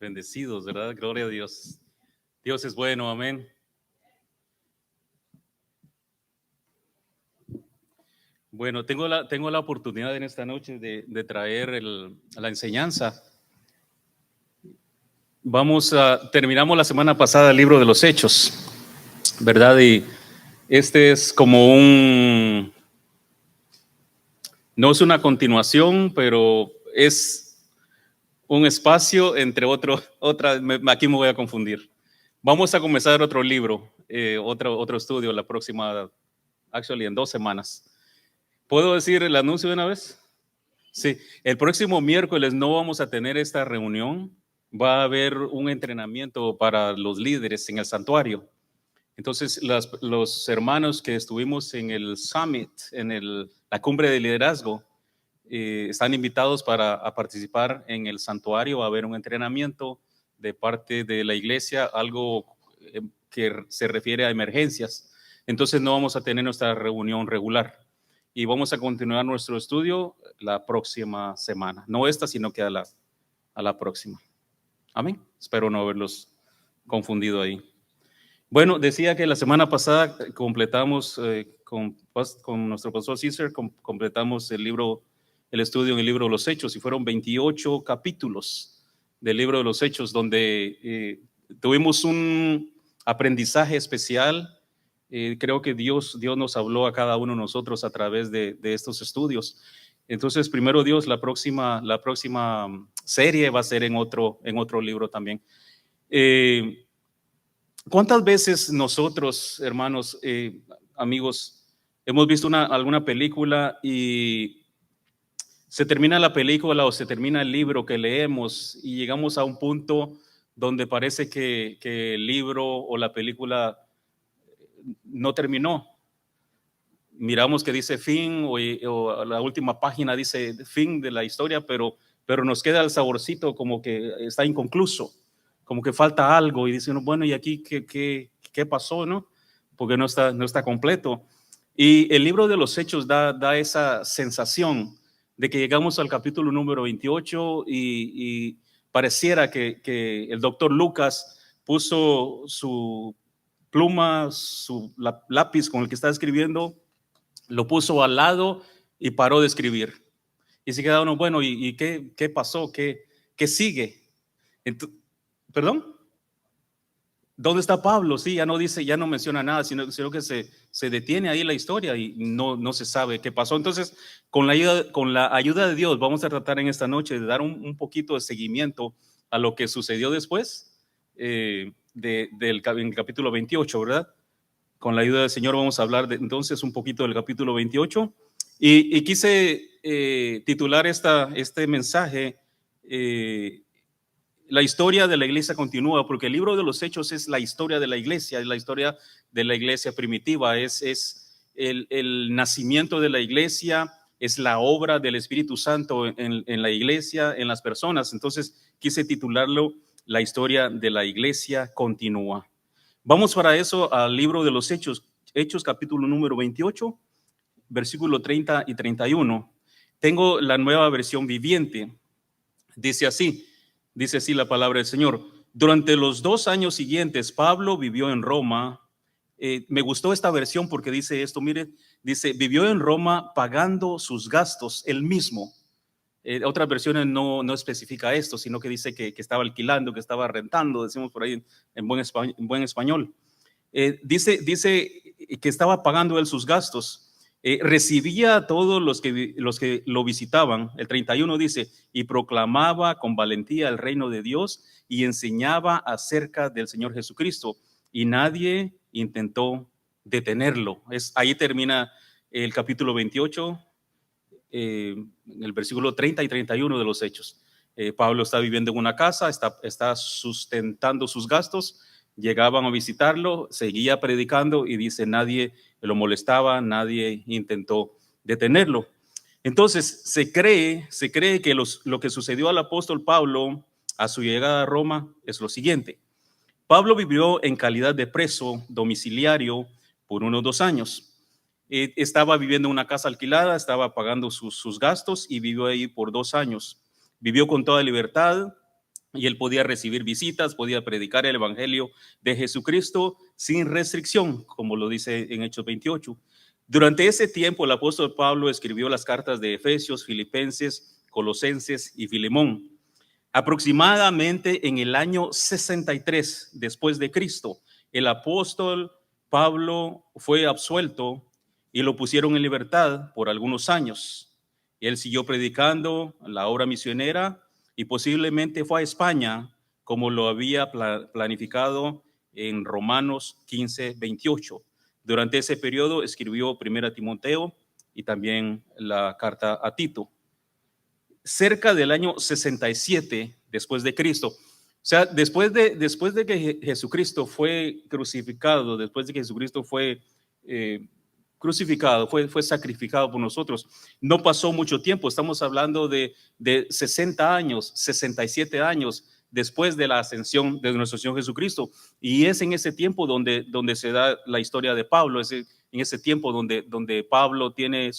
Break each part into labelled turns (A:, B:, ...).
A: Bendecidos, ¿verdad? Gloria a Dios. Dios es bueno, amén. Bueno, tengo la oportunidad en esta noche de traer la enseñanza. Terminamos la semana pasada el libro de los Hechos, ¿verdad? Y este es como no es una continuación, pero es un espacio entre aquí me voy a confundir. Vamos a comenzar otro libro, otro estudio la próxima, en 2 semanas. ¿Puedo decir el anuncio de una vez? Sí, el próximo miércoles no vamos a tener esta reunión. Va a haber un entrenamiento para los líderes en el santuario. Entonces, los hermanos que estuvimos en el Summit, la cumbre de liderazgo, están invitados a participar en el santuario. Va a haber un entrenamiento de parte de la iglesia, algo que se refiere a emergencias. Entonces, no vamos a tener nuestra reunión regular. Y vamos a continuar nuestro estudio la próxima semana. No esta, sino que a la próxima. Amén. Espero no haberlos confundido ahí. Bueno, decía que la semana pasada completamos con nuestro pastor César, completamos el estudio en el libro de los Hechos, y fueron 28 capítulos del libro de los Hechos, donde tuvimos un aprendizaje especial. Creo que Dios nos habló a cada uno de nosotros a través de estos estudios. Entonces, primero Dios, la próxima serie va a ser en otro libro también. ¿Cuántas veces nosotros, hermanos, amigos, hemos visto alguna película y se termina la película o se termina el libro que leemos y llegamos a un punto donde parece que el libro o la película no terminó? Miramos que dice fin o la última página dice fin de la historia, pero nos queda el saborcito como que está inconcluso, como que falta algo, y dicen, bueno, ¿y aquí qué pasó, no? Porque no está completo. Y el libro de los Hechos da esa sensación de que llegamos al capítulo número 28 y pareciera que el doctor Lucas puso su pluma, su lápiz con el que está escribiendo, lo puso al lado y paró de escribir. Y se queda uno, bueno, ¿y qué pasó? ¿Qué sigue? ¿Perdón? ¿Dónde está Pablo? Sí, ya no dice, ya no menciona nada, sino que se detiene ahí la historia y no se sabe qué pasó. Entonces, con la ayuda de Dios, vamos a tratar en esta noche de dar un poquito de seguimiento a lo que sucedió después en el capítulo 28, ¿verdad? Con la ayuda del Señor vamos a hablar entonces un poquito del capítulo 28. Y quise titular este mensaje, la historia de la iglesia continúa, porque el libro de los Hechos es la historia de la iglesia, es la historia de la iglesia primitiva, es el nacimiento de la iglesia, es la obra del Espíritu Santo en la iglesia, en las personas. Entonces quise titularlo La historia de la iglesia continúa. Vamos para eso al libro de los Hechos, Hechos capítulo número 28, versículo 30 y 31. Tengo la nueva versión viviente. Dice así la palabra del Señor. Durante los 2 años siguientes, Pablo vivió en Roma. Me gustó esta versión porque dice esto, mire, dice, vivió en Roma pagando sus gastos él mismo. Otras versiones no especifica esto, sino que dice que estaba alquilando, que estaba rentando, decimos por ahí en buen español. Dice que estaba pagando él sus gastos. Recibía a todos los que lo visitaban. El 31 dice, y proclamaba con valentía el reino de Dios y enseñaba acerca del Señor Jesucristo, y nadie intentó detenerlo. Ahí termina el capítulo 28, en el versículo 30 y 31 de los Hechos. Pablo está viviendo en una casa, está sustentando sus gastos. Llegaban a visitarlo, seguía predicando y dice, nadie lo molestaba, nadie intentó detenerlo. Entonces se cree que lo que sucedió al apóstol Pablo a su llegada a Roma es lo siguiente. Pablo vivió en calidad de preso domiciliario por unos 2 años. Estaba viviendo en una casa alquilada, estaba pagando sus gastos y vivió ahí por 2 años. Vivió con toda libertad, y él podía recibir visitas, podía predicar el evangelio de Jesucristo sin restricción, como lo dice en Hechos 28. Durante ese tiempo, el apóstol Pablo escribió las cartas de Efesios, Filipenses, Colosenses y Filemón. Aproximadamente en el año 63 después de Cristo, el apóstol Pablo fue absuelto y lo pusieron en libertad por algunos años. Él siguió predicando la obra misionera y posiblemente fue a España, como lo había planificado en Romanos 15:28. Durante ese periodo escribió Primera Timoteo y también la carta a Tito. Cerca del año 67 después de Cristo, o sea, después de que Jesucristo fue crucificado, después de que Jesucristo fue crucificado, fue sacrificado por nosotros, no pasó mucho tiempo. Estamos hablando de 60 años, 67 años después de la ascensión de nuestro Señor Jesucristo, y es en ese tiempo donde se da la historia de Pablo. Es en ese tiempo donde Pablo tiene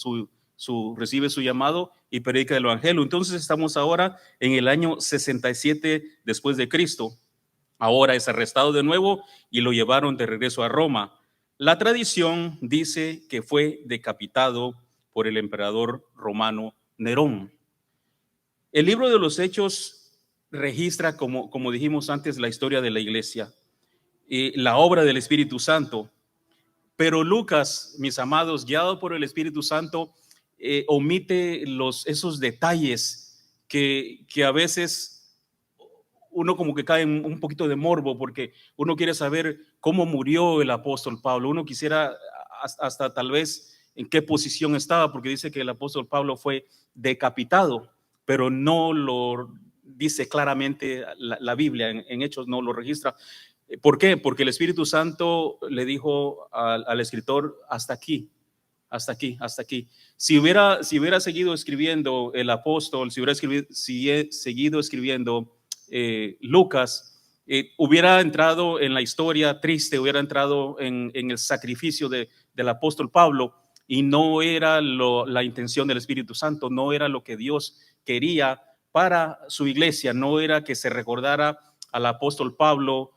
A: recibe su llamado y predica el evangelio. Entonces estamos ahora en el año 67 después de Cristo. Ahora es arrestado de nuevo y lo llevaron de regreso a Roma. La tradición dice que fue decapitado por el emperador romano Nerón. El libro de los Hechos registra, como dijimos antes, la historia de la iglesia y la obra del Espíritu Santo. Pero Lucas, mis amados, guiado por el Espíritu Santo, omite esos detalles que a veces uno como que cae en un poquito de morbo, porque uno quiere saber cómo murió el apóstol Pablo. Uno quisiera hasta tal vez en qué posición estaba, porque dice que el apóstol Pablo fue decapitado, pero no lo dice claramente la Biblia, en Hechos no lo registra. ¿Por qué? Porque el Espíritu Santo le dijo al escritor: hasta aquí, hasta aquí, hasta aquí. Si hubiera seguido escribiendo el apóstol, si hubiera seguido escribiendo Lucas, hubiera entrado en la historia triste, hubiera entrado en el sacrificio del apóstol Pablo, y no era la intención del Espíritu Santo, no era lo que Dios quería para su iglesia, no era que se recordara al apóstol Pablo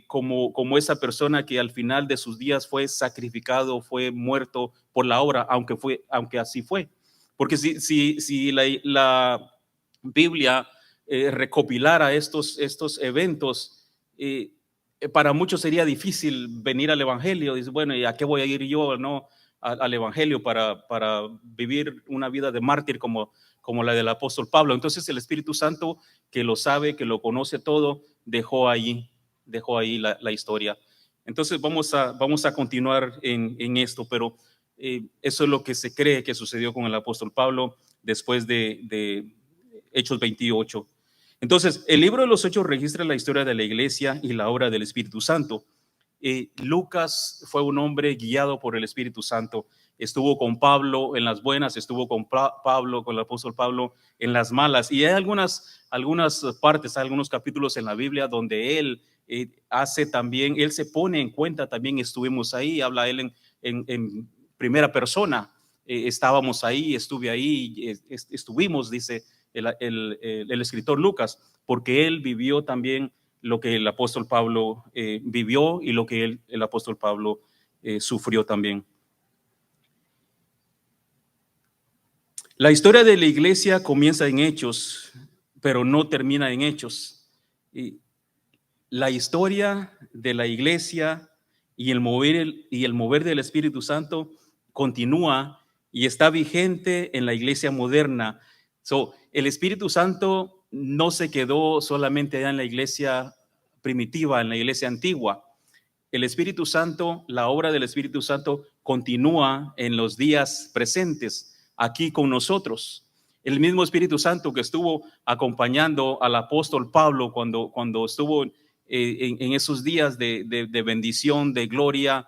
A: como esa persona que al final de sus días fue sacrificado, fue muerto por la obra, aunque así fue. Porque si la Biblia recopilara estos eventos, para muchos sería difícil venir al evangelio. Dice, bueno, ¿y a qué voy a ir yo, no, al evangelio para vivir una vida de mártir como la del apóstol Pablo? Entonces el Espíritu Santo, que lo sabe, que lo conoce todo, dejó ahí la historia. Entonces vamos a continuar en esto, pero eso es lo que se cree que sucedió con el apóstol Pablo después de Hechos 28. Entonces, el libro de los Hechos registra la historia de la iglesia y la obra del Espíritu Santo. Lucas fue un hombre guiado por el Espíritu Santo. Estuvo con Pablo en las buenas, estuvo con el apóstol Pablo en las malas. Y hay algunas partes, algunos capítulos en la Biblia donde él hace también, él se pone en cuenta también, estuvimos ahí, habla él en primera persona. Estábamos ahí, estuve ahí, estuvimos, dice el escritor Lucas, porque él vivió también lo que el apóstol Pablo vivió y lo que el apóstol Pablo sufrió también. La historia de la iglesia comienza en Hechos, pero no termina en Hechos. Y la historia de la iglesia y el mover del Espíritu Santo continúa y está vigente en la iglesia moderna. El Espíritu Santo no se quedó solamente allá en la iglesia primitiva, en la iglesia antigua. El Espíritu Santo, la obra del Espíritu Santo continúa en los días presentes, aquí con nosotros. El mismo Espíritu Santo que estuvo acompañando al apóstol Pablo cuando estuvo en esos días de bendición, de gloria,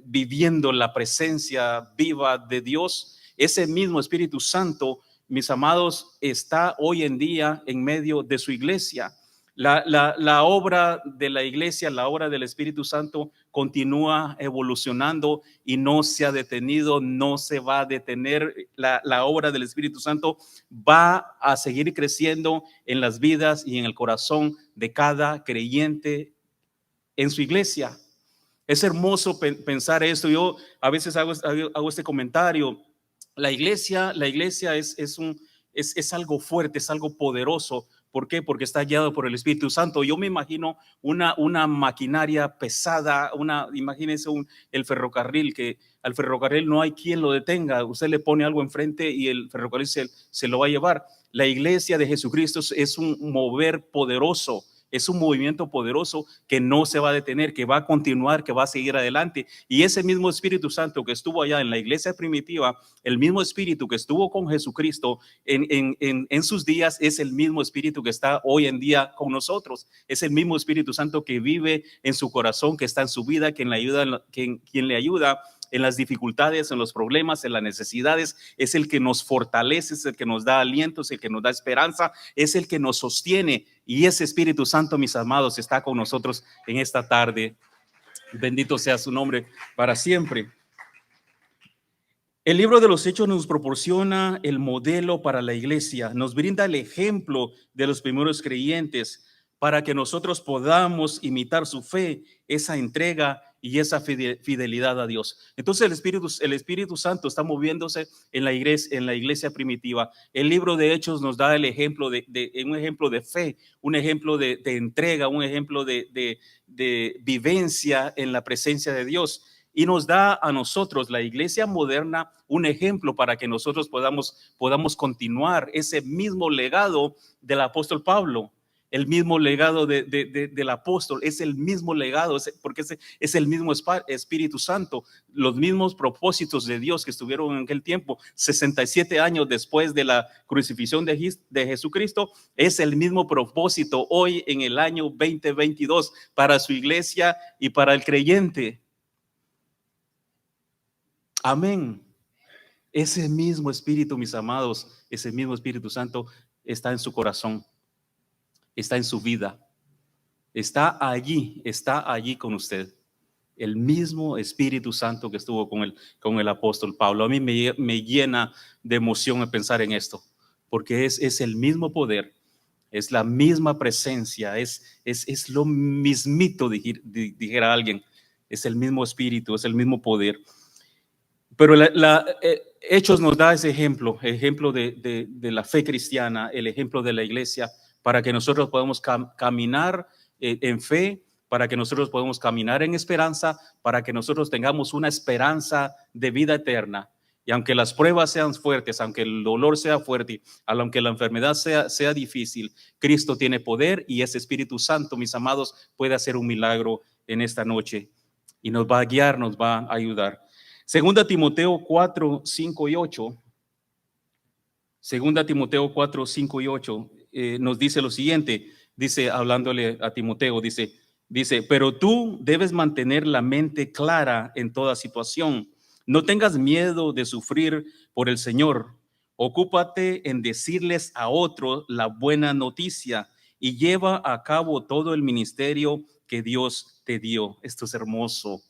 A: viviendo la presencia viva de Dios. Ese mismo Espíritu Santo, mis amados, está hoy en día en medio de su iglesia. La obra de la iglesia, la obra del Espíritu Santo continúa evolucionando y no se ha detenido, no se va a detener. La obra del Espíritu Santo va a seguir creciendo en las vidas y en el corazón de cada creyente en su iglesia. Es hermoso pensar esto. Yo a veces hago este comentario. La iglesia es algo fuerte, es algo poderoso. ¿Por qué? Porque está guiado por el Espíritu Santo. Yo me imagino una maquinaria pesada, imagínense el ferrocarril, que al ferrocarril no hay quien lo detenga. Usted le pone algo enfrente y el ferrocarril se lo va a llevar. La iglesia de Jesucristo es un mover poderoso. Es un movimiento poderoso que no se va a detener, que va a continuar, que va a seguir adelante. Y ese mismo Espíritu Santo que estuvo allá en la iglesia primitiva, el mismo Espíritu que estuvo con Jesucristo en sus días, es el mismo Espíritu que está hoy en día con nosotros. Es el mismo Espíritu Santo que vive en su corazón, que está en su vida, quien le ayuda en las dificultades, en los problemas, en las necesidades. Es el que nos fortalece, es el que nos da aliento, es el que nos da esperanza, es el que nos sostiene. Y ese Espíritu Santo, mis amados, está con nosotros en esta tarde. Bendito sea su nombre para siempre. El libro de los Hechos nos proporciona el modelo para la iglesia, nos brinda el ejemplo de los primeros creyentes para que nosotros podamos imitar su fe, esa entrega y esa fidelidad a Dios. Entonces el Espíritu Santo está moviéndose en la iglesia primitiva. El libro de Hechos nos da el ejemplo un ejemplo de fe, un ejemplo de entrega, un ejemplo de vivencia en la presencia de Dios. Y nos da a nosotros, la iglesia moderna, un ejemplo para que nosotros podamos continuar ese mismo legado del apóstol Pablo. El mismo legado del apóstol es el mismo legado, porque es el mismo Espíritu Santo, los mismos propósitos de Dios que estuvieron en aquel tiempo, 67 años después de la crucifixión de Jesucristo, es el mismo propósito hoy en el año 2022 para su iglesia y para el creyente. Amén. Ese mismo Espíritu, mis amados, ese mismo Espíritu Santo está en su corazón, está en su vida, está allí con usted. El mismo Espíritu Santo que estuvo con el apóstol Pablo. A mí me llena de emoción el pensar en esto, porque es el mismo poder, es la misma presencia, es lo mismito, dijera alguien, es el mismo Espíritu, es el mismo poder. Pero Hechos nos da ese ejemplo de la fe cristiana, el ejemplo de la iglesia, para que nosotros podamos caminar en fe, para que nosotros podamos caminar en esperanza, para que nosotros tengamos una esperanza de vida eterna. Y aunque las pruebas sean fuertes, aunque el dolor sea fuerte, aunque la enfermedad sea difícil, Cristo tiene poder y ese Espíritu Santo, mis amados, puede hacer un milagro en esta noche y nos va a guiar, nos va a ayudar. Segunda Timoteo 4, 5 y 8. Segunda Timoteo 4, 5 y 8 nos dice lo siguiente. Dice, hablándole a Timoteo, dice, pero tú debes mantener la mente clara en toda situación. No tengas miedo de sufrir por el Señor. Ocúpate en decirles a otros la buena noticia y lleva a cabo todo el ministerio que Dios te dio. Esto es hermoso.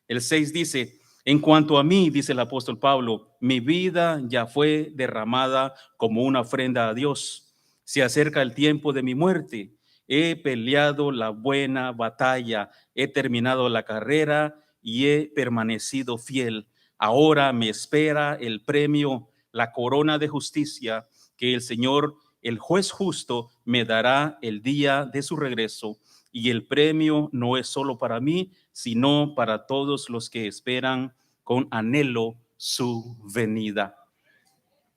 A: El 6 dice, en cuanto a mí, dice el apóstol Pablo, mi vida ya fue derramada como una ofrenda a Dios. Se acerca el tiempo de mi muerte. He peleado la buena batalla, he terminado la carrera y he permanecido fiel. Ahora me espera el premio, la corona de justicia que el Señor, el juez justo, me dará el día de su regreso. Y el premio no es solo para mí, sino para todos los que esperan con anhelo su venida.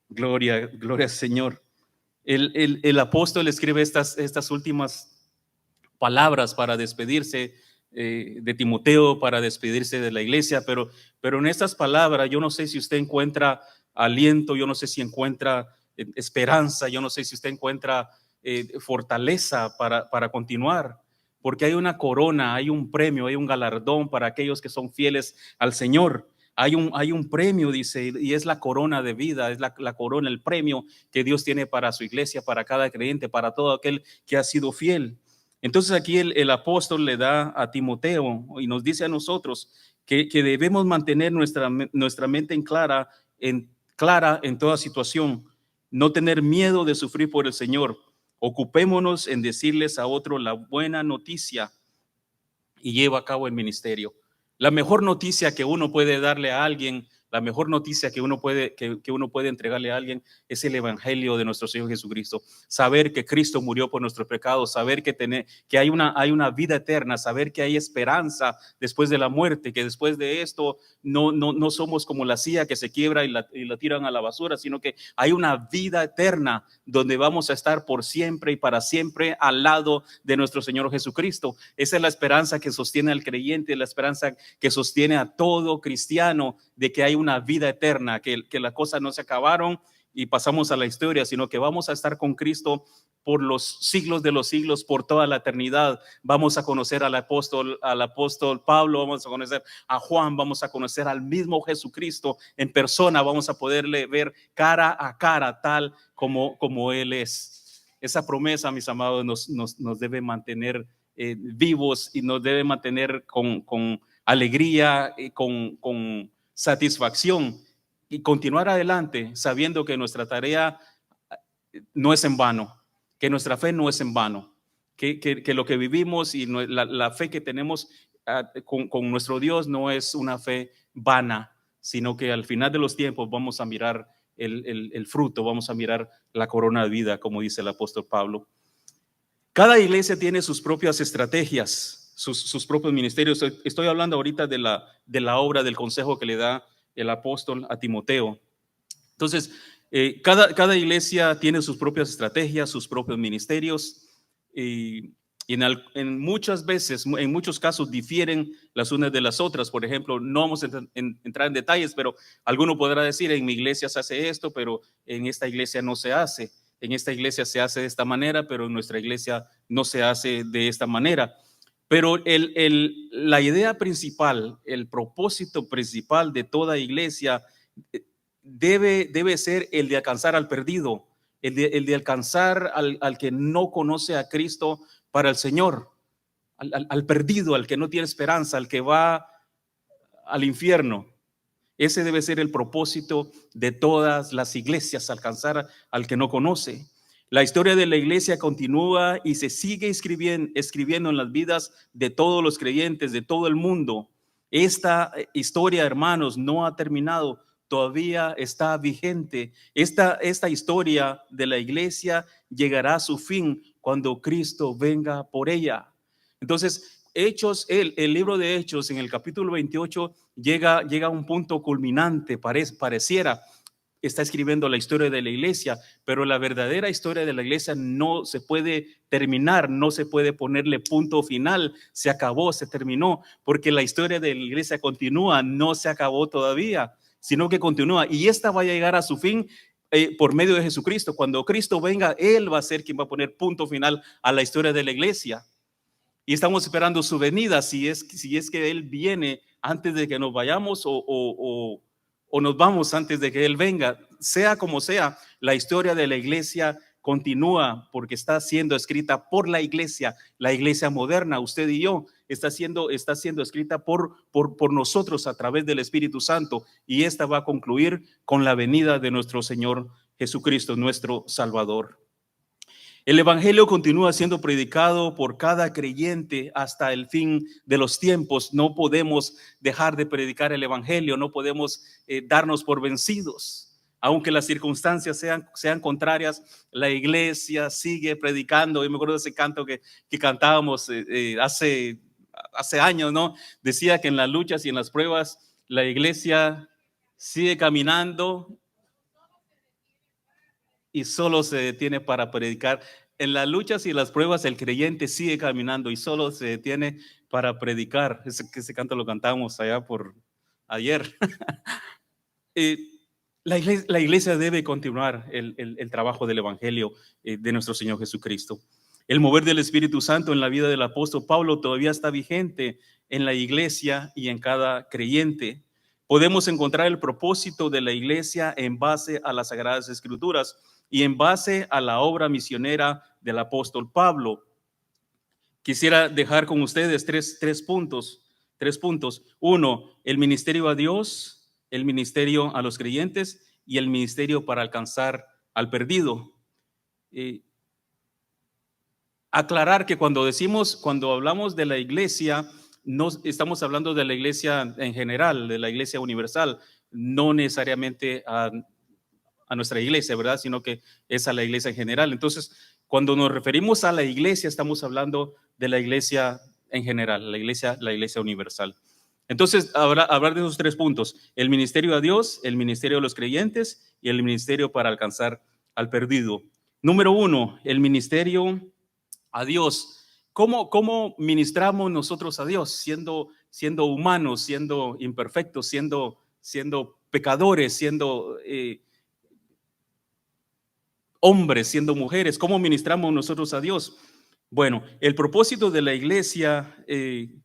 A: Gloria, gloria al Señor. El apóstol escribe estas últimas palabras para despedirse de Timoteo, para despedirse de la iglesia, pero en estas palabras yo no sé si usted encuentra aliento, yo no sé si encuentra esperanza, yo no sé si usted encuentra fortaleza para continuar, porque hay una corona, hay un premio, hay un galardón para aquellos que son fieles al Señor. Hay un premio, dice, y es la corona de vida, es la corona, el premio que Dios tiene para su iglesia, para cada creyente, para todo aquel que ha sido fiel. Entonces aquí el apóstol le da a Timoteo y nos dice a nosotros que debemos mantener nuestra mente clara en toda situación, no tener miedo de sufrir por el Señor. Ocupémonos en decirles a otros la buena noticia y lleva a cabo el ministerio. La mejor noticia que uno puede darle a alguien, la mejor noticia que uno puede entregarle a alguien es el evangelio de nuestro Señor Jesucristo. Saber que Cristo murió por nuestros pecados, saber que hay una vida eterna, saber que hay esperanza después de la muerte, que después de esto no somos como la silla que se quiebra y la tiran a la basura, sino que hay una vida eterna donde vamos a estar por siempre y para siempre al lado de nuestro Señor Jesucristo. Esa es la esperanza que sostiene al creyente, la esperanza que sostiene a todo cristiano de que hay una vida eterna, que las cosas no se acabaron y pasamos a la historia, sino que vamos a estar con Cristo por los siglos de los siglos, por toda la eternidad. Vamos a conocer al apóstol Pablo, vamos a conocer a Juan, vamos a conocer al mismo Jesucristo en persona, vamos a poderle ver cara a cara tal como Él es. Esa promesa, mis amados, nos debe mantener vivos y nos debe mantener con alegría y con satisfacción y continuar adelante sabiendo que nuestra tarea no es en vano, que nuestra fe no es en vano, que lo que vivimos y la fe que tenemos con nuestro Dios no es una fe vana, sino que al final de los tiempos vamos a mirar el fruto, vamos a mirar la corona de vida, como dice el apóstol Pablo. Cada iglesia tiene sus propias estrategias, sus propios ministerios. Estoy hablando ahorita de la obra, del consejo que le da el apóstol a Timoteo. Entonces, cada iglesia tiene sus propias estrategias, sus propios ministerios, y en muchos casos difieren las unas de las otras. Por ejemplo, no vamos a entrar en detalles, pero alguno podrá decir, en mi iglesia se hace esto, pero en esta iglesia no se hace. En esta iglesia se hace de esta manera, pero en nuestra iglesia no se hace de esta manera. Pero la idea principal, el propósito principal de toda iglesia debe ser el de alcanzar al perdido, el de alcanzar al que no conoce a Cristo para el Señor, al perdido, al que no tiene esperanza, al que va al infierno. Ese debe ser el propósito de todas las iglesias, alcanzar al que no conoce. La historia de la iglesia continúa y se sigue escribiendo en las vidas de todos los creyentes, de todo el mundo. Esta historia, hermanos, no ha terminado, todavía está vigente. Esta historia de la iglesia llegará a su fin cuando Cristo venga por ella. Entonces, Hechos, el libro de Hechos en el capítulo 28 llega a un punto culminante, pareciera. Está escribiendo la historia de la iglesia, pero la verdadera historia de la iglesia no se puede terminar, no se puede ponerle punto final, se acabó, se terminó, porque la historia de la iglesia continúa, no se acabó todavía, sino que continúa, y esta va a llegar a su fin por medio de Jesucristo. Cuando Cristo venga, Él va a ser quien va a poner punto final a la historia de la iglesia. Y estamos esperando su venida, si es que Él viene antes de que nos vayamos o nos vamos antes de que Él venga. Sea como sea, la historia de la iglesia continúa porque está siendo escrita por la iglesia moderna, usted y yo, está siendo escrita por nosotros a través del Espíritu Santo, y esta va a concluir con la venida de nuestro Señor Jesucristo, nuestro Salvador. El evangelio continúa siendo predicado por cada creyente hasta el fin de los tiempos. No podemos dejar de predicar el evangelio, no podemos darnos por vencidos. Aunque las circunstancias sean contrarias, la iglesia sigue predicando. Yo me acuerdo de ese canto que cantábamos hace años, ¿no? Decía que en las luchas y en las pruebas la iglesia sigue caminando y solo se detiene para predicar. En las luchas y las pruebas el creyente sigue caminando y solo se detiene para predicar. Ese canto lo cantamos allá por ayer. La iglesia debe continuar el trabajo del evangelio de nuestro Señor Jesucristo. El mover del Espíritu Santo en la vida del apóstol Pablo todavía está vigente en la iglesia y en cada creyente. Podemos encontrar el propósito de la iglesia en base a las Sagradas Escrituras y en base a la obra misionera del apóstol Pablo. Quisiera dejar con ustedes tres puntos. Uno, el ministerio a Dios, el ministerio a los creyentes y el ministerio para alcanzar al perdido. Aclarar que cuando hablamos de la iglesia, no estamos hablando de la iglesia en general, de la iglesia universal, no necesariamente a nuestra iglesia, ¿verdad? Sino que es a la iglesia en general. Entonces, cuando nos referimos a la iglesia, estamos hablando de la iglesia en general, la iglesia universal. Entonces, hablar de esos 3 puntos: el ministerio a Dios, el ministerio a los creyentes y el ministerio para alcanzar al perdido. Número 1, el ministerio a Dios. ¿Cómo ministramos nosotros a Dios? Siendo humanos, siendo imperfectos, siendo pecadores, siendo hombres, siendo mujeres. ¿Cómo ministramos nosotros a Dios? Bueno, el propósito de la iglesia, en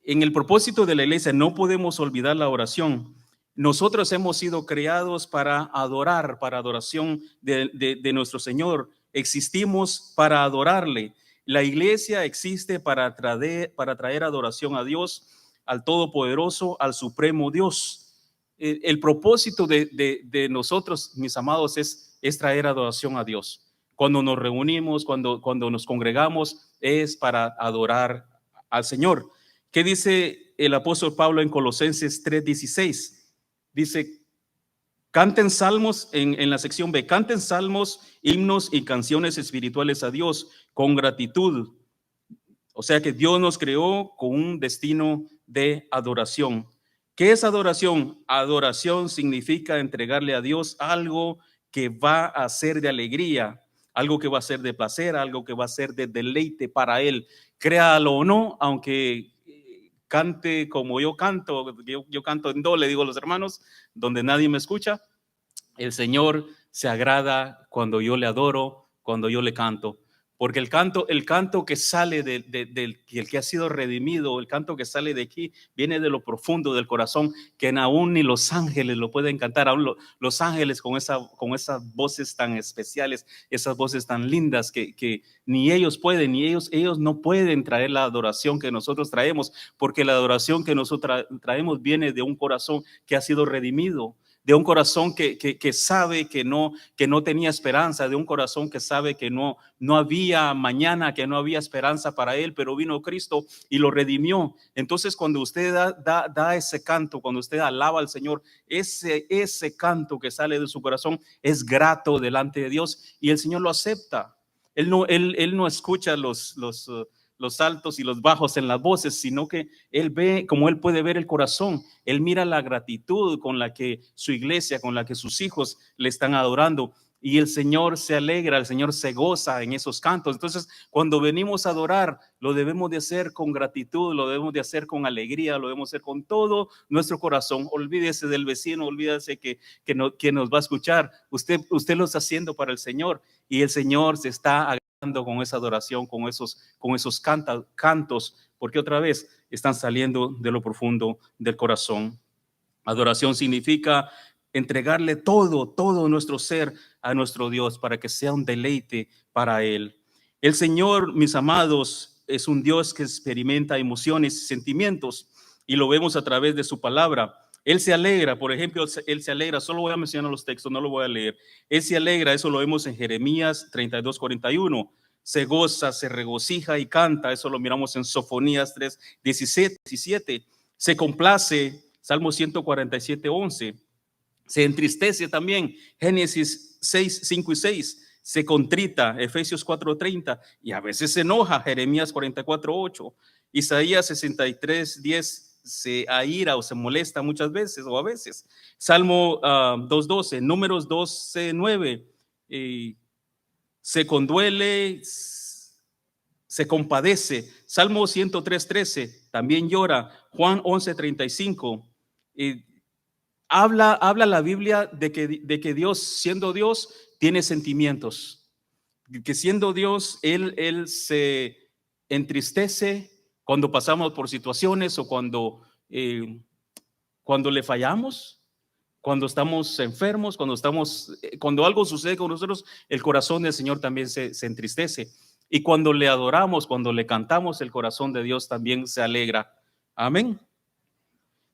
A: el propósito de la iglesia no podemos olvidar la oración. Nosotros hemos sido creados para adorar, para adoración de nuestro Señor. Existimos para adorarle. La iglesia existe para traer adoración a Dios, al Todopoderoso, al Supremo Dios. El propósito de nosotros, mis amados, es traer adoración a Dios. Cuando nos reunimos, cuando nos congregamos, es para adorar al Señor. ¿Qué dice el apóstol Pablo en Colosenses 3:16? Dice: canten salmos, en la sección B, canten salmos, himnos y canciones espirituales a Dios con gratitud. O sea que Dios nos creó con un destino de adoración. ¿Qué es adoración? Adoración significa entregarle a Dios algo que va a ser de alegría, algo que va a ser de placer, algo que va a ser de deleite para Él. Créalo o no, aunque cante como yo canto, yo canto en do, le digo a los hermanos, donde nadie me escucha. El Señor se agrada cuando yo le adoro, cuando yo le canto. Porque el canto que sale del que ha sido redimido, el canto que sale de aquí, viene de lo profundo del corazón, que aún ni los ángeles lo pueden cantar. Aún los ángeles con esas voces tan especiales, esas voces tan lindas que ni ellos pueden, ni ellos no pueden traer la adoración que nosotros traemos, porque la adoración que nosotros traemos viene de un corazón que ha sido redimido, de un corazón que sabe que no tenía esperanza, de un corazón que sabe que no había mañana, que no había esperanza para él, pero vino Cristo y lo redimió. Entonces, cuando usted da ese canto, cuando usted alaba al Señor, ese canto que sale de su corazón es grato delante de Dios y el Señor lo acepta. Él no escucha los altos y los bajos en las voces, sino que Él ve, como Él puede ver el corazón. Él mira la gratitud con la que su iglesia, con la que sus hijos le están adorando. Y el Señor se alegra, el Señor se goza en esos cantos. Entonces, cuando venimos a adorar, lo debemos de hacer con gratitud, lo debemos de hacer con alegría, lo debemos hacer con todo nuestro corazón. Olvídese del vecino, olvídese que nos va a escuchar. Usted lo está haciendo para el Señor y el Señor se está con esa adoración, con esos cantos, porque otra vez están saliendo de lo profundo del corazón. Adoración significa entregarle todo nuestro ser a nuestro Dios para que sea un deleite para Él. El Señor, mis amados, es un Dios que experimenta emociones y sentimientos y lo vemos a través de su palabra. Él se alegra, por ejemplo, Él se alegra, solo voy a mencionar los textos, no lo voy a leer. Él se alegra, eso lo vemos en Jeremías 32:41. Se goza, se regocija y canta, eso lo miramos en Sofonías 3:17. Se complace, Salmo 147:11. Se entristece también, Génesis 6:5 y 6. Se contrita, Efesios 4:30. Y a veces se enoja, Jeremías 44:8. Isaías 63:10. Se aira o se molesta muchas veces o a veces. Salmo 2:12, Números 12:9. Se conduele, se compadece. Salmo 103:13, también llora. Juan 11:35. Habla la Biblia de que Dios, siendo Dios, tiene sentimientos. Que siendo Dios, Él se entristece cuando pasamos por situaciones o cuando le fallamos, cuando estamos enfermos, cuando algo sucede con nosotros, el corazón del Señor también se entristece. Y cuando le adoramos, cuando le cantamos, el corazón de Dios también se alegra. Amén.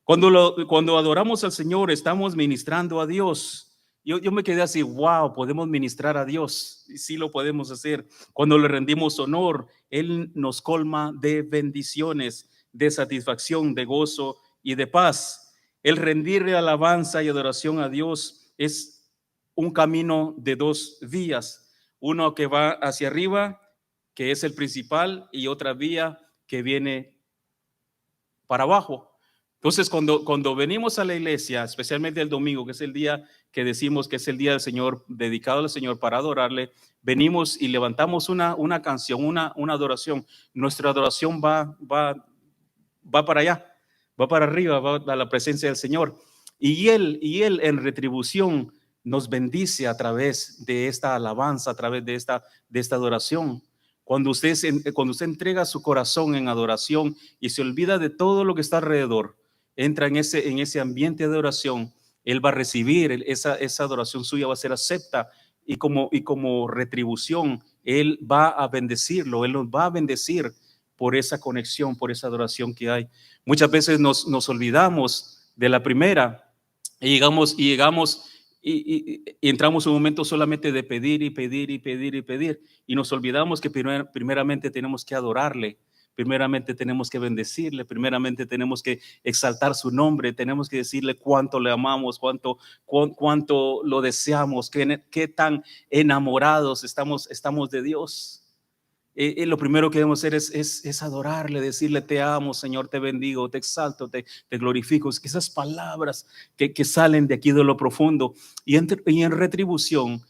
A: Cuando adoramos al Señor, estamos ministrando a Dios. Yo me quedé así, wow, podemos ministrar a Dios. Y sí lo podemos hacer. Cuando le rendimos honor, Él nos colma de bendiciones, de satisfacción, de gozo y de paz. El rendirle alabanza y adoración a Dios es un camino de dos vías. Uno que va hacia arriba, que es el principal, y otra vía que viene para abajo. Entonces, cuando venimos a la iglesia, especialmente el domingo, que es el día que decimos que es el día del Señor, dedicado al Señor para adorarle, venimos y levantamos una canción, una adoración. Nuestra adoración va para allá, va para arriba, va a la presencia del Señor. Y Él en retribución nos bendice a través de esta alabanza, a través de esta adoración. Cuando usted entrega su corazón en adoración y se olvida de todo lo que está alrededor, entra en ese ambiente de oración, Él va a recibir esa adoración suya, va a ser acepta, y como retribución, Él va a bendecirlo, Él nos va a bendecir por esa conexión, por esa adoración que hay. Muchas veces nos olvidamos de la primera y llegamos y entramos en un momento solamente de pedir y pedir y pedir y pedir, y nos olvidamos que primeramente tenemos que adorarle, primeramente tenemos que bendecirle, primeramente tenemos que exaltar su nombre, tenemos que decirle cuánto le amamos, cuánto lo deseamos, qué tan enamorados estamos de Dios. Lo primero que debemos hacer es adorarle, decirle te amo, Señor, te bendigo, te exalto, te glorifico. Es que esas palabras que salen de aquí de lo profundo, y en retribución,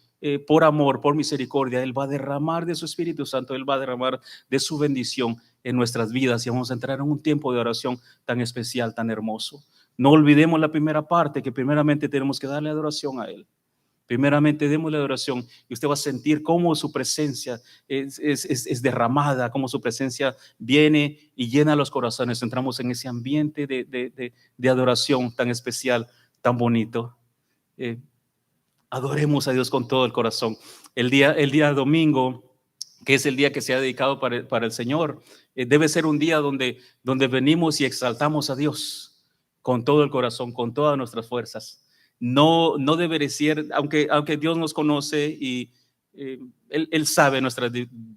A: por amor, por misericordia, Él va a derramar de su Espíritu Santo, Él va a derramar de su bendición en nuestras vidas, y vamos a entrar en un tiempo de oración tan especial, tan hermoso. No olvidemos la primera parte, que primeramente tenemos que darle adoración a Él. Primeramente, démosle adoración y usted va a sentir cómo su presencia es derramada, cómo su presencia viene y llena los corazones. Entramos en ese ambiente de adoración tan especial, tan bonito. Adoremos a Dios con todo el corazón. El día domingo, que es el día que se ha dedicado para el Señor, debe ser un día donde venimos y exaltamos a Dios con todo el corazón, con todas nuestras fuerzas. No debería ser, aunque Dios nos conoce y Él sabe nuestras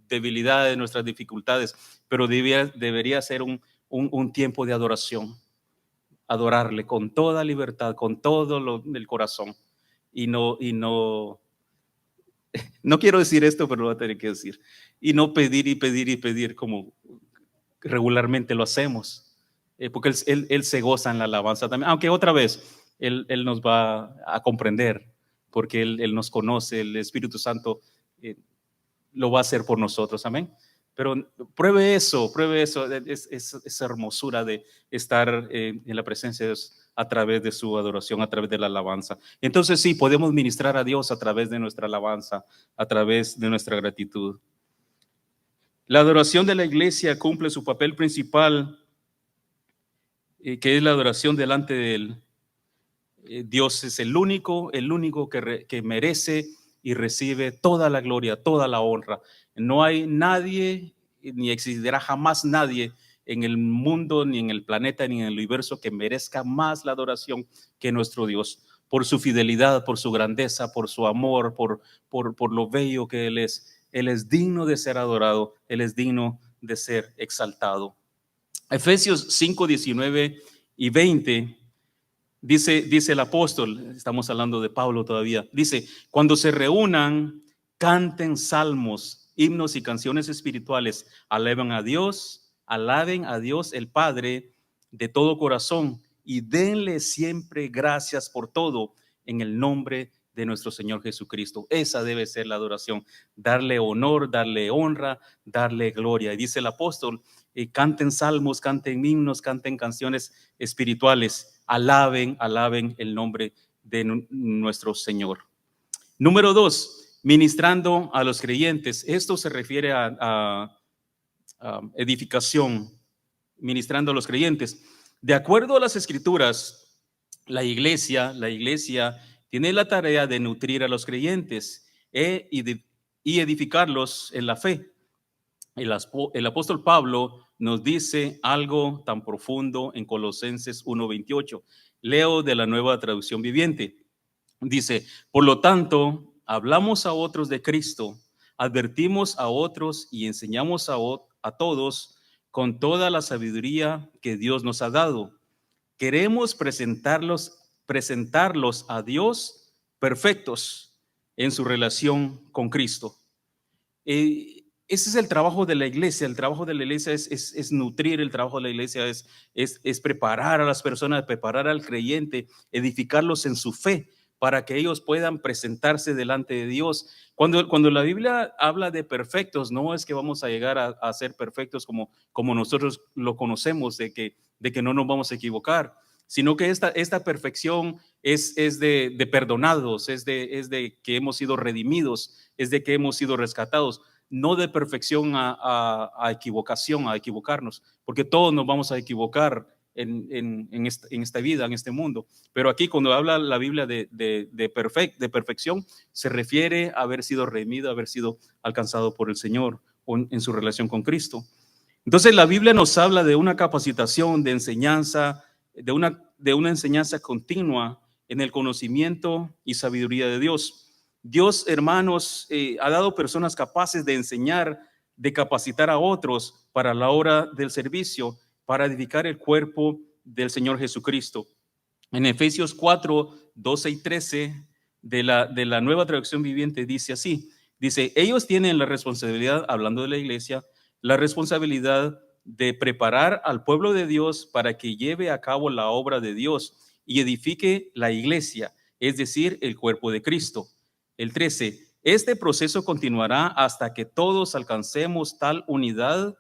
A: debilidades, nuestras dificultades, pero debería ser un tiempo de adoración. Adorarle con toda libertad, con todo el corazón. Y no quiero decir esto, pero lo voy a tener que decir. Y no pedir y pedir y pedir como regularmente lo hacemos, porque él se goza en la alabanza también, aunque otra vez Él nos va a comprender, porque Él nos conoce, el Espíritu Santo lo va a hacer por nosotros, amén. Pero pruebe eso, esa hermosura de estar en la presencia de Dios a través de su adoración, a través de la alabanza. Entonces sí, podemos ministrar a Dios a través de nuestra alabanza, a través de nuestra gratitud. La adoración de la iglesia cumple su papel principal, que es la adoración delante de Él. Dios es el único que merece y recibe toda la gloria, toda la honra. No hay nadie, ni existirá jamás nadie en el mundo, ni en el planeta, ni en el universo que merezca más la adoración que nuestro Dios, por su fidelidad, por su grandeza, por su amor, por lo bello que Él es. Él es digno de ser adorado, Él es digno de ser exaltado. Efesios 5, 19 y 20 dice el apóstol, estamos hablando de Pablo todavía, dice, cuando se reúnan, canten salmos, himnos y canciones espirituales, alaben a Dios el Padre de todo corazón y denle siempre gracias por todo en el nombre de nuestro Señor Jesucristo. Esa debe ser la adoración, darle honor, darle honra, darle gloria. Y dice el apóstol, canten salmos, canten himnos, canten canciones espirituales, alaben el nombre de nuestro Señor. Número 2, ministrando a los creyentes. Esto se refiere a edificación, ministrando a los creyentes. De acuerdo a las Escrituras, la iglesia tiene la tarea de nutrir a los creyentes y edificarlos en la fe. el apóstol Pablo nos dice algo tan profundo en Colosenses 1:28. Leo de la Nueva Traducción Viviente. Dice, por lo tanto, hablamos a otros de Cristo, advertimos a otros y enseñamos a todos con toda la sabiduría que Dios nos ha dado. Queremos presentarlos a Dios perfectos en su relación con Cristo. Ese es el trabajo de la iglesia. El trabajo de la iglesia es nutrir, el trabajo de la iglesia es preparar a las personas, preparar al creyente, edificarlos en su fe para que ellos puedan presentarse delante de Dios. Cuando la Biblia habla de perfectos, no es que vamos a llegar a ser perfectos como nosotros lo conocemos, de que no nos vamos a equivocar, sino que esta perfección es de perdonados, es de que hemos sido redimidos, es de que hemos sido rescatados, no de perfección a equivocación, a equivocarnos, porque todos nos vamos a equivocar en esta vida, en este mundo. Pero aquí cuando habla la Biblia de perfección, se refiere a haber sido redimido, a haber sido alcanzado por el Señor en su relación con Cristo. Entonces la Biblia nos habla de una capacitación, de enseñanza, de una enseñanza continua en el conocimiento y sabiduría de Dios. Dios, hermanos, ha dado personas capaces de enseñar, de capacitar a otros para la obra del servicio, para edificar el cuerpo del Señor Jesucristo. En Efesios 4, 12 y 13 de la Nueva Traducción Viviente dice así, dice, ellos tienen la responsabilidad, hablando de la iglesia, la responsabilidad de preparar al pueblo de Dios para que lleve a cabo la obra de Dios y edifique la iglesia, es decir, el cuerpo de Cristo. El 13, este proceso continuará hasta que todos alcancemos tal unidad,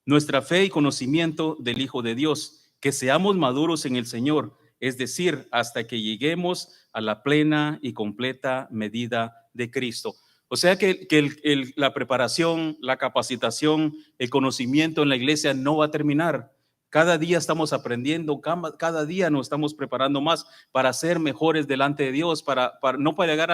A: nuestra fe y conocimiento del Hijo de Dios, que seamos maduros en el Señor, es decir, hasta que lleguemos a la plena y completa medida de Cristo. O sea que la preparación, la capacitación, el conocimiento en la iglesia no va a terminar. Cada día estamos aprendiendo, cada día nos estamos preparando más para ser mejores delante de Dios, no para llegar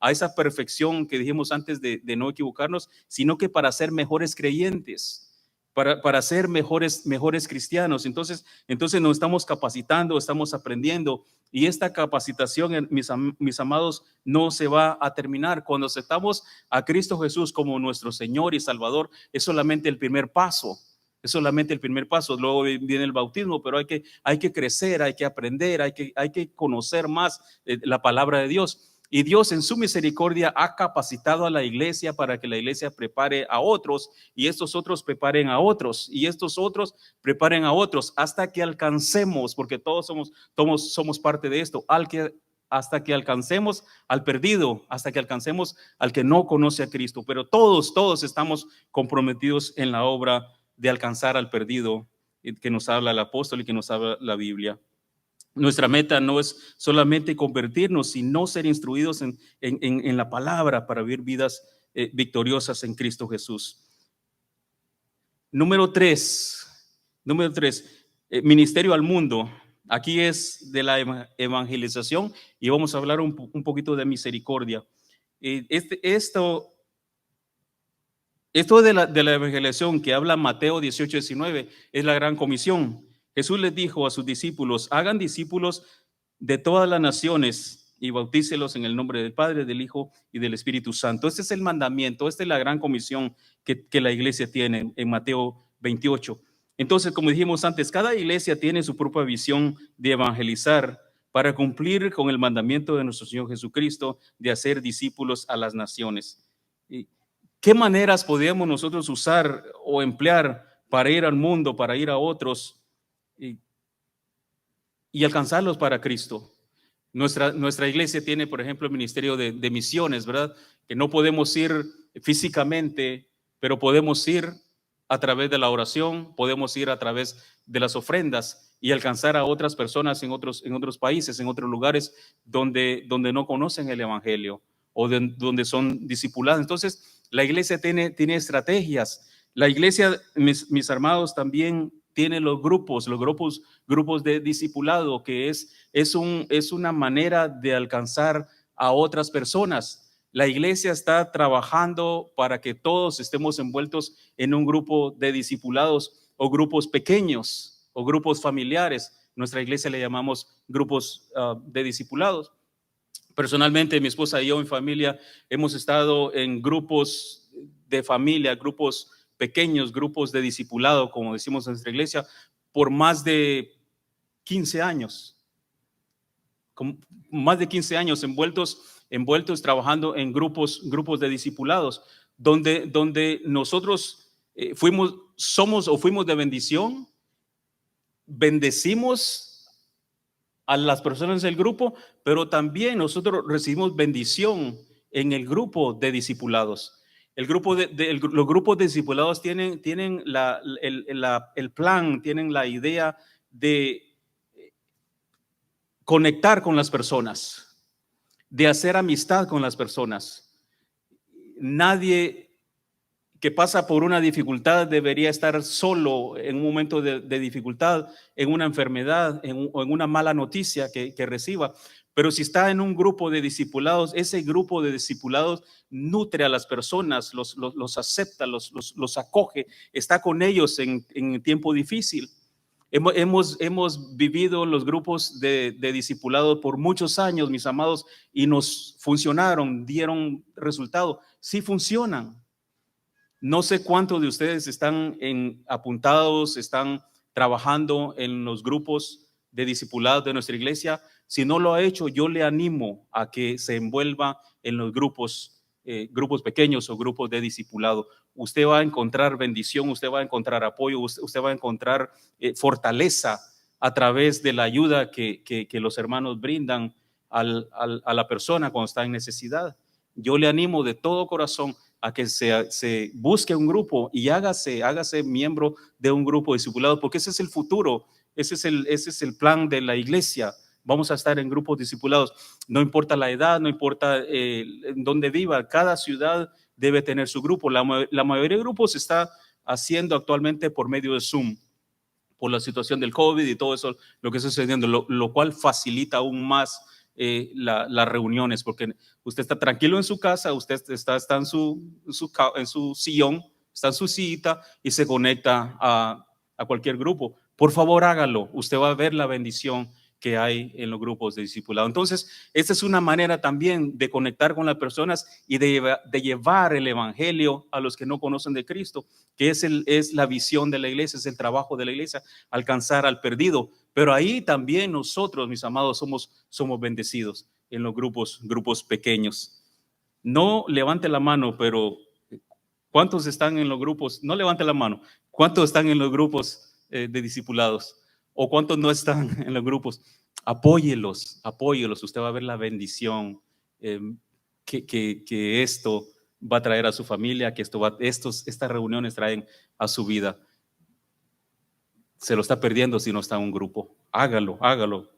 A: a esa perfección que dijimos antes de no equivocarnos, sino que para ser mejores creyentes. Para ser mejores cristianos. Entonces nos estamos capacitando, estamos aprendiendo, y esta capacitación, mis amados, no se va a terminar. Cuando aceptamos a Cristo Jesús como nuestro Señor y Salvador, es solamente el primer paso. Es solamente el primer paso, luego viene el bautismo, pero hay que crecer, hay que aprender, hay que conocer más la palabra de Dios. Y Dios en su misericordia ha capacitado a la iglesia para que la iglesia prepare a otros, y estos otros preparen a otros, y estos otros preparen a otros, hasta que alcancemos, porque todos somos parte de esto, hasta que alcancemos al perdido, hasta que alcancemos al que no conoce a Cristo. Pero todos estamos comprometidos en la obra de alcanzar al perdido, que nos habla el apóstol y que nos habla la Biblia. Nuestra meta no es solamente convertirnos, sino ser instruidos en la palabra para vivir vidas victoriosas en Cristo Jesús. Número tres, ministerio al mundo. Aquí es de la evangelización y vamos a hablar un poquito de misericordia. Esto de la evangelización que habla Mateo 18, 19 es la gran comisión. Jesús les dijo a sus discípulos, hagan discípulos de todas las naciones y bautícelos en el nombre del Padre, del Hijo y del Espíritu Santo. Este es el mandamiento, esta es la gran comisión que la iglesia tiene en Mateo 28. Entonces, como dijimos antes, cada iglesia tiene su propia visión de evangelizar para cumplir con el mandamiento de nuestro Señor Jesucristo de hacer discípulos a las naciones. ¿Qué maneras podríamos nosotros usar o emplear para ir al mundo, para ir a otros y alcanzarlos para Cristo? Nuestra iglesia tiene, por ejemplo, el ministerio de misiones, ¿verdad? Que no podemos ir físicamente, pero podemos ir a través de la oración, podemos ir a través de las ofrendas y alcanzar a otras personas en otros países, en otros lugares donde no conocen el evangelio o donde son discipulados. Entonces, la iglesia tiene estrategias. La iglesia, mis hermanos, también tiene los grupos de discipulado, que es una manera de alcanzar a otras personas. La iglesia está trabajando para que todos estemos envueltos en un grupo de discipulados o grupos pequeños o grupos familiares. Nuestra iglesia le llamamos grupos de discipulados. Personalmente, mi esposa y yo, mi familia, hemos estado en grupos de familia, grupos pequeños, grupos de discipulado, como decimos en nuestra iglesia, por más de 15 años. Con más de 15 años envueltos trabajando en grupos de discipulados, donde nosotros fuimos de bendición, bendecimos a las personas del grupo, pero también nosotros recibimos bendición en el grupo de discipulados. Los grupos de discipulados tienen el plan, tienen la idea de conectar con las personas, de hacer amistad con las personas. Nadie que pasa por una dificultad debería estar solo en un momento de dificultad, en una enfermedad, o en una mala noticia que reciba. Pero si está en un grupo de discipulados, ese grupo de discipulados nutre a las personas, los acepta, los acoge, está con ellos en tiempo difícil. Hemos vivido los grupos de discipulado por muchos años, mis amados, y nos funcionaron, dieron resultado. Sí funcionan. No sé cuántos de ustedes están apuntados, están trabajando en los grupos de discipulados de nuestra iglesia. Si no lo ha hecho, yo le animo a que se envuelva en los grupos pequeños o grupos de discipulado. Usted va a encontrar bendición, usted va a encontrar apoyo, usted va a encontrar fortaleza a través de la ayuda que los hermanos brindan a la persona cuando está en necesidad. Yo le animo de todo corazón a que se busque un grupo y hágase miembro de un grupo discipulado, porque ese es el futuro, ese es el plan de la iglesia. Vamos a estar en grupos discipulados, no importa la edad, no importa dónde viva, cada ciudad debe tener su grupo. La mayoría de grupos se está haciendo actualmente por medio de Zoom, por la situación del COVID y todo eso, lo que está sucediendo, lo cual facilita aún más las reuniones, porque usted está tranquilo en su casa, usted está en su sillón, está en su cita y se conecta a cualquier grupo. Por favor, hágalo. Usted va a ver la bendición que hay en los grupos de discipulado. Entonces, esta es una manera también de conectar con las personas y de llevar el evangelio a los que no conocen de Cristo, que es la visión de la iglesia, es el trabajo de la iglesia, alcanzar al perdido. Pero ahí también nosotros, mis amados, somos bendecidos en los grupos pequeños. No levante la mano, pero ¿cuántos están en los grupos? No levante la mano. ¿Cuántos están en los grupos de discipulados? ¿O cuántos no están en los grupos? Apóyelos. Usted va a ver la bendición que esto va a traer a su familia, que estas reuniones traen a su vida. Se lo está perdiendo si no está en un grupo. Hágalo.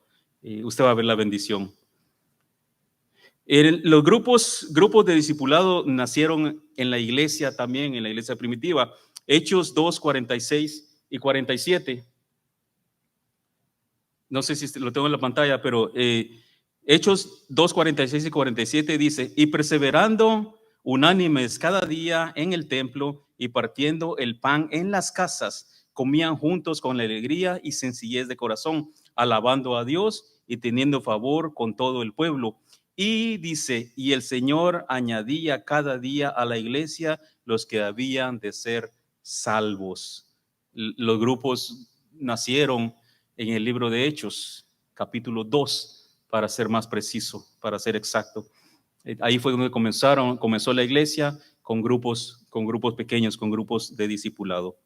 A: Usted va a ver la bendición. Los grupos de discipulado nacieron en la iglesia también, en la iglesia primitiva. Hechos 2, 46 y 47. No sé si lo tengo en la pantalla, pero Hechos 2, 46 y 47 dice: y perseverando unánimes cada día en el templo y partiendo el pan en las casas, comían juntos con alegría y sencillez de corazón, alabando a Dios y teniendo favor con todo el pueblo. Y dice, y el Señor añadía cada día a la iglesia los que habían de ser salvos. Los grupos nacieron en el libro de Hechos, capítulo 2, para ser más preciso, para ser exacto. Ahí fue donde comenzó la iglesia con grupos pequeños, con grupos de discipulado.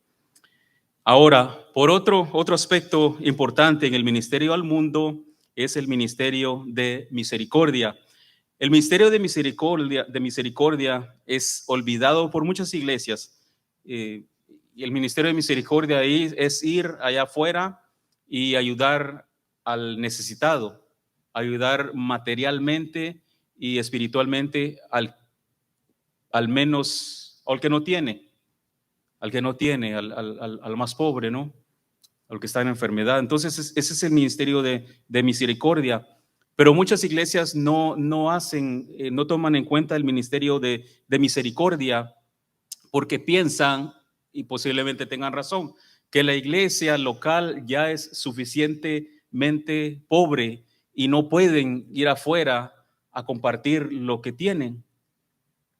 A: Ahora, por otro aspecto importante en el ministerio al mundo es el ministerio de misericordia. El ministerio de misericordia es olvidado por muchas iglesias. Y el ministerio de misericordia ahí es ir allá afuera y ayudar al necesitado, ayudar materialmente y espiritualmente al menos, al que no tiene, al más pobre, ¿no? Al que está en enfermedad. Entonces, ese es el ministerio de misericordia. Pero muchas iglesias no hacen, no toman en cuenta el ministerio de misericordia porque piensan, y posiblemente tengan razón, que la iglesia local ya es suficientemente pobre y no pueden ir afuera a compartir lo que tienen.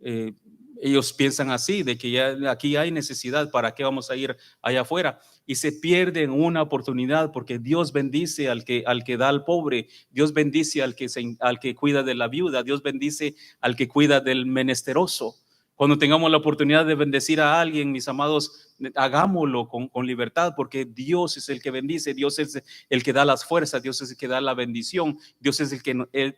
A: Eh, Ellos piensan así, de que ya aquí hay necesidad, ¿para qué vamos a ir allá afuera? Y se pierden una oportunidad porque Dios bendice al que da al pobre, Dios bendice al que cuida de la viuda, Dios bendice al que cuida del menesteroso. Cuando tengamos la oportunidad de bendecir a alguien, mis amados, hagámoslo con libertad, porque Dios es el que bendice, Dios es el que da las fuerzas, Dios es el que da la bendición, Dios es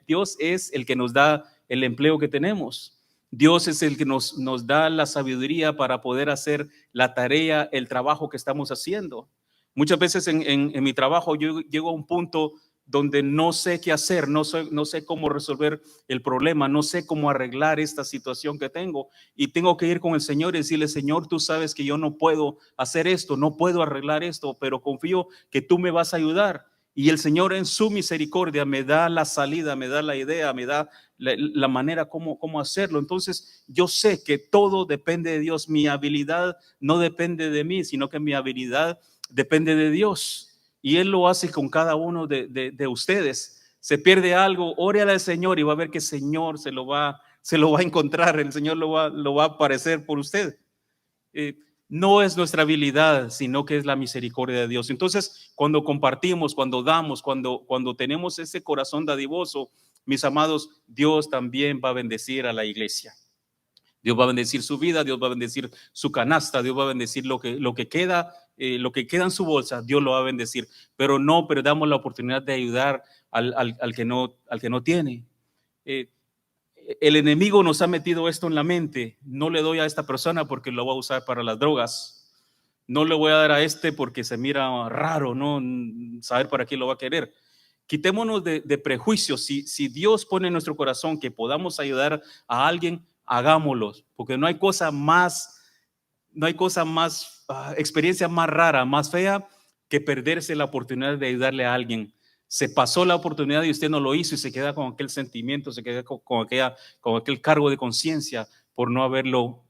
A: Dios es el que nos da el empleo que tenemos. Dios es el que nos da la sabiduría para poder hacer la tarea, el trabajo que estamos haciendo. Muchas veces en mi trabajo yo llego a un punto donde no sé qué hacer, no sé cómo resolver el problema, no sé cómo arreglar esta situación que tengo y tengo que ir con el Señor y decirle, Señor, tú sabes que yo no puedo hacer esto, no puedo arreglar esto, pero confío que tú me vas a ayudar. Y el Señor en su misericordia me da la salida, me da la idea, me da la manera cómo hacerlo. Entonces yo sé que todo depende de Dios. Mi habilidad no depende de mí, sino que mi habilidad depende de Dios. Y Él lo hace con cada uno de ustedes. Se pierde algo, órale al Señor y va a ver que el Señor se lo va a encontrar, el Señor lo va a aparecer por usted. No es nuestra habilidad, sino que es la misericordia de Dios. Entonces, cuando compartimos, cuando damos, cuando tenemos ese corazón dadivoso, mis amados, Dios también va a bendecir a la iglesia. Dios va a bendecir su vida, Dios va a bendecir su canasta, Dios va a bendecir lo que queda en su bolsa, Dios lo va a bendecir. Pero no perdamos la oportunidad de ayudar al que no tiene. El enemigo nos ha metido esto en la mente. No le doy a esta persona porque lo va a usar para las drogas. No le voy a dar a este porque se mira raro, ¿no? Saber para qué lo va a querer. Quitémonos de prejuicios. Si Dios pone en nuestro corazón que podamos ayudar a alguien, hagámoslo, porque no hay cosa más, experiencia más rara, más fea que perderse la oportunidad de ayudarle a alguien. Se pasó la oportunidad y usted no lo hizo y se queda con aquel sentimiento, se queda con aquel cargo de conciencia por no haberlo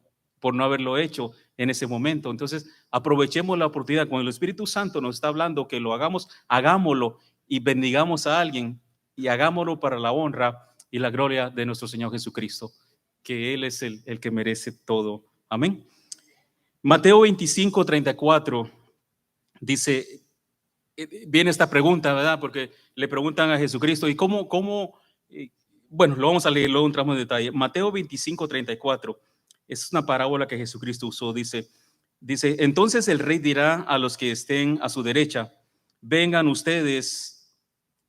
A: hecho en ese momento. Entonces, aprovechemos la oportunidad. Cuando el Espíritu Santo nos está hablando que lo hagamos, hagámoslo y bendigamos a alguien y hagámoslo para la honra y la gloria de nuestro Señor Jesucristo, que Él es el que merece todo. Amén. Mateo 25:34 dice, viene esta pregunta, ¿verdad? Porque le preguntan a Jesucristo, ¿y cómo? Bueno, lo vamos a leer, luego entramos en detalle. Mateo 25:34 es una parábola que Jesucristo usó. Dice, entonces el rey dirá a los que estén a su derecha, vengan ustedes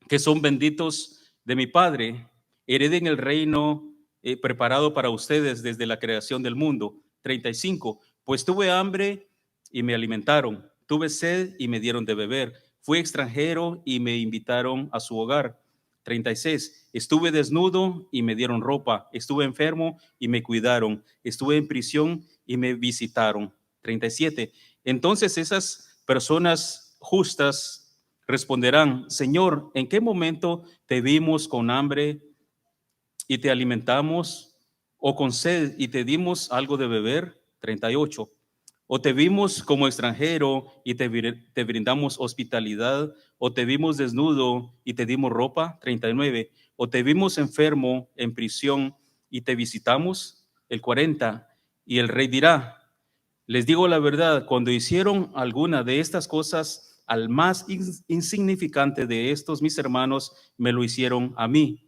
A: que son benditos de mi Padre, hereden el reino preparado para ustedes desde la creación del mundo. 35, pues tuve hambre y me alimentaron, tuve sed y me dieron de beber, fui extranjero y me invitaron a su hogar. 36, estuve desnudo y me dieron ropa, estuve enfermo y me cuidaron, estuve en prisión y me visitaron. 37, entonces esas personas justas responderán, Señor, ¿en qué momento te vimos con hambre y te alimentamos, o con sed y te dimos algo de beber? 38. O te vimos como extranjero y te brindamos hospitalidad, o te vimos desnudo y te dimos ropa. 39. O te vimos enfermo en prisión y te visitamos. El 40. Y el rey dirá, les digo la verdad, cuando hicieron alguna de estas cosas al más insignificante de estos mis hermanos, me lo hicieron a mí.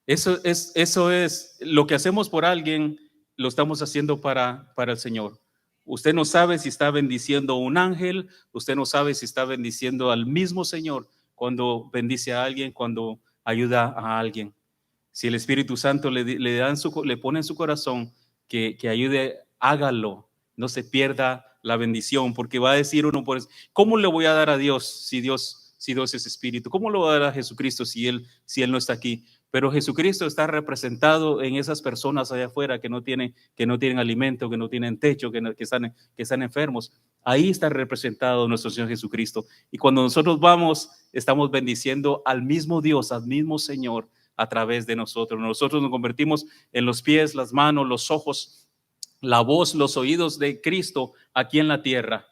A: Eso es lo que hacemos por alguien, lo estamos haciendo para el Señor. Usted no sabe si está bendiciendo a un ángel, usted no sabe si está bendiciendo al mismo Señor cuando bendice a alguien, cuando ayuda a alguien. Si el Espíritu Santo le pone en su corazón que ayude, hágalo, no se pierda la bendición, porque va a decir uno, pues, ¿cómo le voy a dar a Dios si Dios es Espíritu? ¿Cómo le voy a dar a Jesucristo si él no está aquí? Pero Jesucristo está representado en esas personas allá afuera que no tienen alimento, que no tienen techo, que están enfermos. Ahí está representado nuestro Señor Jesucristo. Y cuando nosotros vamos, estamos bendiciendo al mismo Dios, al mismo Señor a través de nosotros. Nosotros nos convertimos en los pies, las manos, los ojos, la voz, los oídos de Cristo aquí en la tierra.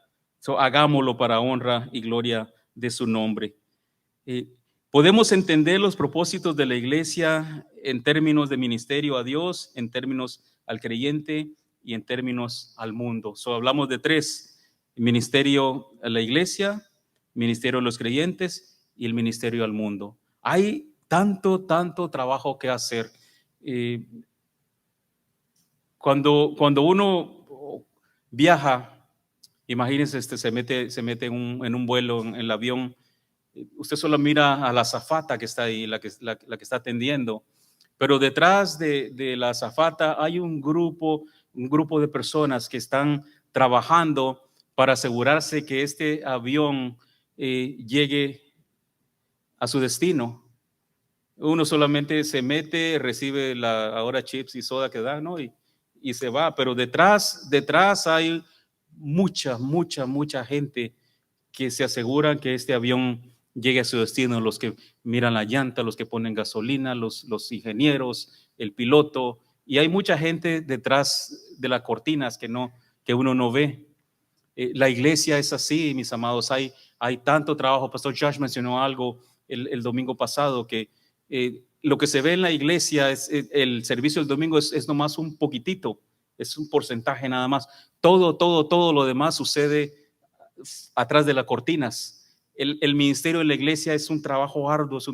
A: Hagámoslo para honra y gloria de su nombre. Podemos entender los propósitos de la iglesia en términos de ministerio a Dios, en términos al creyente y en términos al mundo. Hablamos de tres: ministerio a la iglesia, ministerio a los creyentes y el ministerio al mundo. Hay tanto trabajo que hacer. Cuando uno viaja, imagínense, se mete en un vuelo, en el avión, usted solo mira a la azafata que está ahí, la que está atendiendo, pero detrás de la azafata hay un grupo de personas que están trabajando para asegurarse que este avión llegue a su destino. Uno solamente se mete, recibe ahora chips y soda que dan, ¿no? Y se va, pero detrás hay mucha gente que se aseguran que este avión llegue a su destino, los que miran la llanta, los que ponen gasolina, los ingenieros, el piloto, y hay mucha gente detrás de las cortinas que uno no ve. La iglesia es así, mis amados, hay tanto trabajo. Pastor Josh mencionó algo el domingo pasado, que lo que se ve en la iglesia, el servicio del domingo es nomás un poquitito, es un porcentaje nada más. Todo lo demás sucede atrás de las cortinas. El ministerio de la iglesia es un trabajo arduo, es